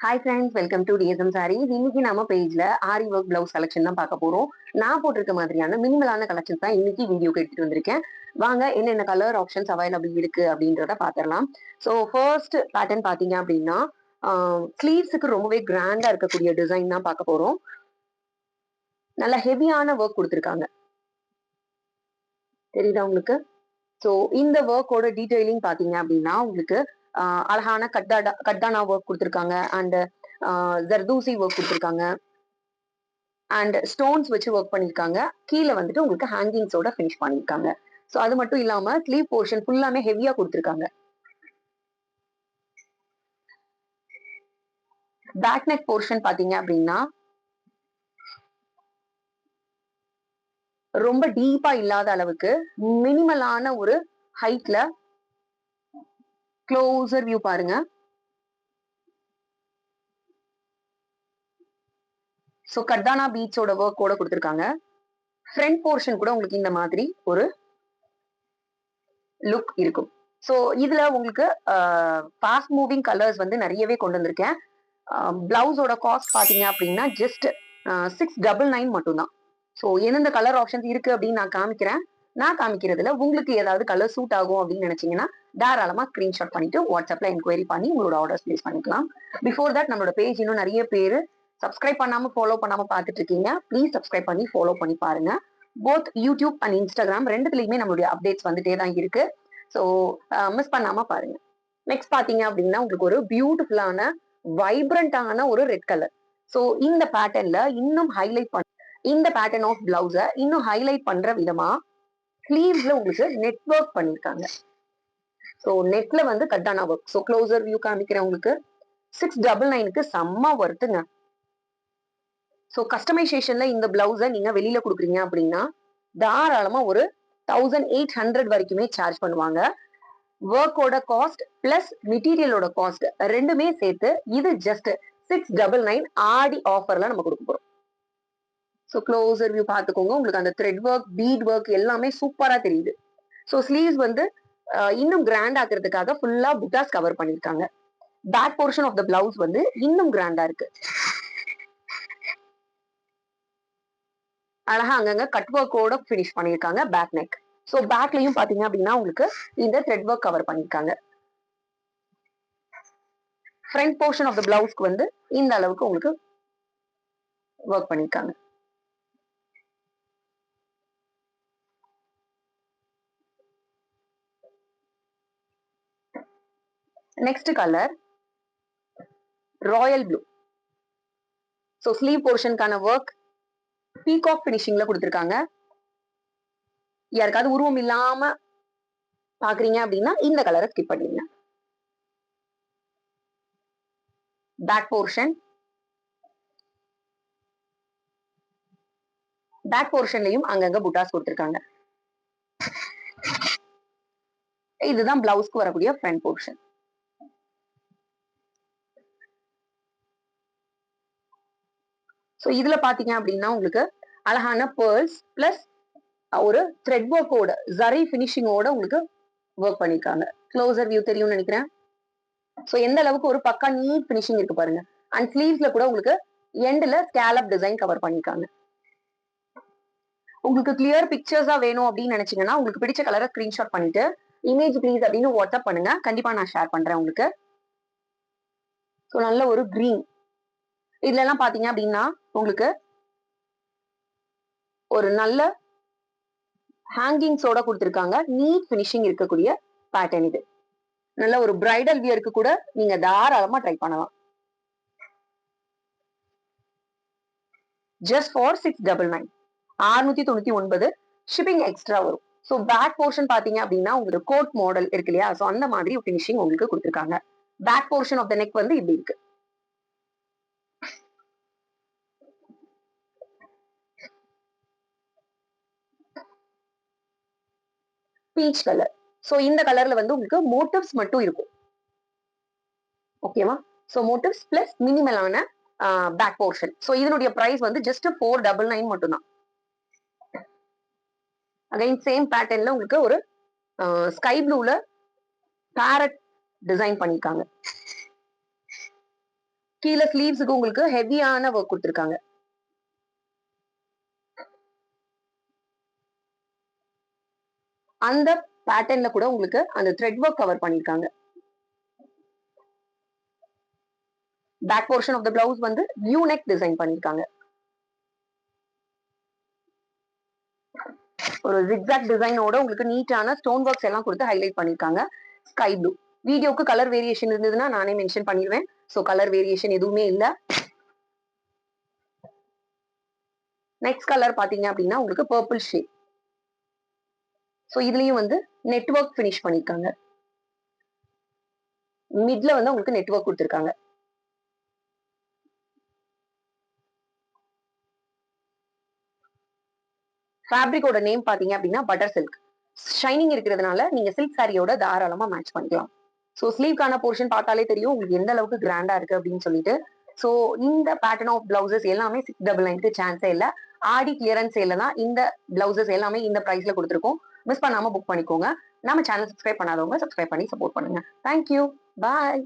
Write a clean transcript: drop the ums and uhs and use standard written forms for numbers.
Hi friends, welcome to TSM sarees. இன்னைக்கு நம்ம பேஜ்ல ஆரி ஒர்க் பிளவுஸ் கலெக்ஷன் தான் பார்க்க போறோம். நான் போட்டிருக்க மாதிரியான மினிமலான கலெக்ஷன் தான் இன்னைக்கு வீடியோக்கு எடுத்துட்டு வந்திருக்கேன். வாங்க என்னென்ன கலர் ஆப்ஷன்ஸ் அவைலபிள் இருக்கு அப்படின்றத பாத்திரலாம். ஸோ ஃபர்ஸ்ட் பேட்டர்ன் பாத்தீங்க அப்படின்னா ஸ்லீவ்ஸுக்கு ரொம்பவே கிராண்டா இருக்கக்கூடிய டிசைன் தான் பார்க்க போறோம். நல்ல ஹெவியான ஒர்க் கொடுத்துருக்காங்க, தெரியுதா உங்களுக்கு? ஸோ இந்த ஒர்க்கோட டீடைலிங் பாத்தீங்க அப்படின்னா உங்களுக்கு அழகான கட்டானா ஒர்க் கொடுத்துருக்காங்க அண்ட் ஜர்தூசி ஒர்க் கொடுத்துருக்காங்க அண்ட் ஸ்டோன்ஸ் வச்சு ஒர்க் பண்ணிருக்காங்க. கீழே வந்துட்டு உங்களுக்கு ஹேங்கிங்ஸோட ஃபினிஷ் பண்ணிருக்காங்க. ஸோ அது மட்டும் இல்லாம ஸ்லீவ் போர்ஷன் ஃபுல்லாமே ஹெவியா கொடுத்துருக்காங்க. பேக் நெக் போர்ஷன் பாத்தீங்க அப்படின்னா ரொம்ப டீப்பா இல்லாத அளவுக்கு மினிமலான ஒரு ஹைட்ல க்ளோசர் வியூ பாருங்க. ஸோ கர்தானா பீட்ஸோட ஒர்க்கோட கொடுத்துருக்காங்க. ஃப்ரண்ட் போர்ஷன் கூட உங்களுக்கு இந்த மாதிரி ஒரு லுக் இருக்கும். ஸோ இதுல உங்களுக்கு ஃபாஸ்ட் மூவிங் கலர்ஸ் வந்து நிறையவே கொண்டு வந்திருக்கேன். பிளவுஸோட காஸ்ட் பாத்தீங்க அப்படின்னா ஜஸ்ட் 699 மட்டும்தான். ஸோ எந்தெந்த கலர் ஆப்ஷன்ஸ் இருக்கு அப்படின்னு நான் காமிக்கிறேன். நான் காமிக்கிறதுல உங்களுக்கு ஏதாவது கலர் சூட் ஆகும் அப்படின்னு நினைச்சீங்கன்னா தாராளமா ஸ்கிரீன்ஷாட் பண்ணிட்டு வாட்ஸ்அப்ல என்கொயரி பண்ணி உங்களோட ஆர்டர்ஸ் பிளேஸ் பண்ணிக்கலாம். பிஃபோர் தட் நம்மளோட பேஜ் இன்னும் நிறைய பேர் சப்ஸ்கிரைப் பண்ணாம ஃபாலோ பண்ணாம பார்த்துட்டு இருக்கீங்க. ப்ளீஸ் சப்ஸ்கிரைப் பண்ணி ஃபாலோ பண்ணி பாருங்க. போத் யூடியூப் அண்ட் இன்ஸ்டாகிராம் ரெண்டுத்துலயுமே நம்மளுடைய அப்டேட்ஸ் வந்துட்டே தான் இருக்கு. ஸோ மிஸ் பண்ணாம பாருங்க. நெக்ஸ்ட் பாத்தீங்க அப்படின்னா உங்களுக்கு ஒரு பியூட்டிஃபுல்லான வைப்ரண்டான ஒரு ரெட் கலர். ஸோ இந்த பேட்டர்ன்ல இன்னும் ஹைலைட் பண்ண இந்த பேட்டர்ன் ஆஃப் பிளவுஸ இன்னும் ஹைலைட் பண்ற விதமா ஸ்லீவ்ஸ்ல உங்களுக்கு நெட்வொர்க் பண்ணிருக்காங்க. ஸோ நெட்ல வந்து கட்டானா ஒர்க். ஸோ க்ளோசர் வியூ காமிக்கிறேன் உங்களுக்கு. 699க்கு செம்ம ஒர்த்துங்க. ஸோ கஸ்டமைசேஷன்ல இந்த பிளவுஸ நீங்க வெளியில கொடுக்குறீங்க அப்படின்னா தாராளமா ஒரு 1800 வரைக்குமே சார்ஜ் பண்ணுவாங்க. ஒர்க்கோட காஸ்ட் பிளஸ் மெட்டீரியலோட காஸ்ட் ரெண்டுமே சேர்த்து இது ஜஸ்ட் 699 ஆடி ஆஃபர்ல நம்ம கொடுக்க போறோம். ஸோ க்ளோசர் வியூ பார்த்துக்கோங்க. உங்களுக்கு அந்த த்ரெட் ஒர்க், பீட் ஒர்க் எல்லாமே சூப்பரா தெரியுது. ஸோ ஸ்லீவ்ஸ் வந்து இன்னும் கிராண்ட் ஆக்குறதுக்காக ஃபுல்லா புட்டாஸ் கவர் பண்ணிருக்காங்க. Back portion of the blouse வந்து இன்னும் கிராண்டா இருக்கு. அழகா அங்கங்க கட் ஒர்க்கோட ஃபினிஷ் பண்ணிருக்காங்க பேக் நெக். ஸோ பேக்லயும் பாத்தீங்க அப்படின்னா உங்களுக்கு இந்த த்ரெட் ஒர்க் கவர் பண்ணிருக்காங்க. ஃப்ரண்ட் போர்ஷன் ஆஃப் த பிளவுஸ்க்கு வந்து இந்த அளவுக்கு உங்களுக்கு ஒர்க் பண்ணிருக்காங்க. Next colour royal blue. So sleeve போர்ஷனுக்கான ஒர்க் பீகாக் ஃபினிஷிங்ல கொடுத்துருக்காங்க. யாருக்காவது உருவம் இல்லாம பாக்குறீங்க அப்படின்னா இந்த கலரை ஸ்கிப் பண்ணிடுங்க. பேக் போர்ஷன், பேக் போர்ஷன்லயும் அங்கங்க புட்டாஸ் கொடுத்திருக்காங்க. இதுதான் பிளவுஸ்க்கு வரக்கூடிய ஃப்ரண்ட் போர்ஷன். ஸோ இதுல பாத்தீங்க அப்படின்னா உங்களுக்கு அழகான பேர்ல்ஸ் பிளஸ் ஒரு த்ரெட் ஒர்க்கோட ஜரி பினிஷிங்கோட உங்களுக்கு ஒர்க் பண்ணிருக்காங்க. க்ளோசர் வியூ தெரியும்னு நினைக்கிறேன். ஸோ எந்த அளவுக்கு ஒரு பக்கா நீட் பினிஷிங் இருக்கு பாருங்க. அண்ட் ஸ்லீவ்ஸ்ல கூட உங்களுக்கு எண்ட்ல ஸ்கேலப் டிசைன் கவர் பண்ணிருக்காங்க. உங்களுக்கு கிளியர் பிக்சர்ஸா வேணும் அப்படின்னு நினைச்சீங்கன்னா உங்களுக்கு பிடிச்ச கலரை ஸ்கிரீன்ஷாட் பண்ணிட்டு இமேஜ் ப்ளீஸ் அப்படின்னு வாட்ஸ்அப் பண்ணுங்க. கண்டிப்பா நான் ஷேர் பண்றேன் உங்களுக்கு. ஸோ நல்ல ஒரு கிரீன். இதுல எல்லாம் பாத்தீங்க அப்படின்னா உங்களுக்கு ஒரு நல்ல ஹேங்கிங்ஸோட கொடுத்திருக்காங்க. நீட் பினிஷிங் இருக்கக்கூடிய பேட்டர்ன் இது. நல்ல ஒரு பிரைடல் வியருக்கு கூட நீங்க தாராளமா ட்ரை பண்ணலாம். ஜஸ்ட் ஃபார் 699, 699 ஷிப்பிங் எக்ஸ்ட்ரா வரும். ஸோ பேக் போர்ஷன் பாத்தீங்க அப்படின்னா உங்களுக்கு கோட் மாடல் இருக்கு இல்லையா? ஸோ அந்த மாதிரி பினிஷிங் உங்களுக்கு கொடுத்திருக்காங்க. Back portion of the neck வந்து இப்படி இருக்கு. Peach colour. ஸோ இந்த கலர்ல வந்து உங்களுக்கு மோட்டிவ்ஸ் மட்டும் இருக்கும். ஓகேவா? ஸோ மோட்டிவ்ஸ் பிளஸ் மினிமலான பேக் போர்ஷன். ஸோ இதனுடைய பிரைஸ் வந்து ஜஸ்ட் 499 மட்டும்தான். அகைன் சேம் பேட்டர்ன்ல உங்களுக்கு ஒரு ஸ்கை ப்ளூல பேரட் டிசைன் பண்ணிருக்காங்க. கீழே ஸ்லீவ்ஸுக்கு உங்களுக்கு ஹெவியான ஒர்க் கொடுத்துருக்காங்க. அந்த பேட்டர்ன்ல கூட உங்களுக்கு அந்த த்ரெட் ஒர்க் கவர் பண்ணிருக்காங்க. Back portion of the blouse வந்து யூ நெக் டிசைன் பண்ணிருக்காங்க. ஒரு ஜிக்ஸாக் டிசைனோட உங்களுக்கு நீட்டான ஸ்டோன் ஒர்க்ஸ் எல்லாம் கொடுத்து ஹைலைட் பண்ணிருக்காங்க. Sky blue. வீடியோக்கு கலர் வேரியேஷன் இருந்ததுன்னா நானே மென்ஷன் பண்ணிடுவேன். சோ கலர் வேரியேஷன் எதுவுமே இல்ல. நெக்ஸ்ட் கலர் பாத்தீங்க அப்படின்னா உங்களுக்கு பர்பிள் ஷேட். சோ இதுலயும் வந்து நெட்வொர்க் பினிஷ் பண்ணிருக்காங்க. மிட்ல வந்து உங்களுக்கு நெட்வொர்க் கொடுத்திருக்காங்க. ஃபேப்ரிக்கோட நேம் பாத்தீங்க அப்படின்னா பட்டர் சில்க். ஷைனிங் இருக்கிறதுனால நீங்க சில்க் சாரியோட தாராளமா மேட்ச் பண்ணிக்கலாம். சோ ஸ்லீவ்க்கான போர்ஷன் பார்த்தாலே தெரியும் உங்களுக்கு எந்த அளவுக்கு கிராண்டா இருக்கு அப்படின்னு சொல்லிட்டு. சோ இந்த பேட்டர்ன் ஆஃப் பிளவுசஸ் எல்லாமே 699க்கு சான்ஸே இல்ல. ஆடி கிளியரன்ஸ் சேல்ல தான் இந்த பிளவுசஸ் எல்லாமே இந்த பிரைஸ்ல கொடுத்துருக்கோம். மிஸ் பண்ணாம புக் பண்ணிக்கோங்க. நம்ம சேனல் சப்ஸ்கிரைப் பண்ணாதவங்க சப்ஸ்கிரைப் பண்ணி சப்போர்ட் பண்ணுங்க. தேங்க்யூ. பாய்.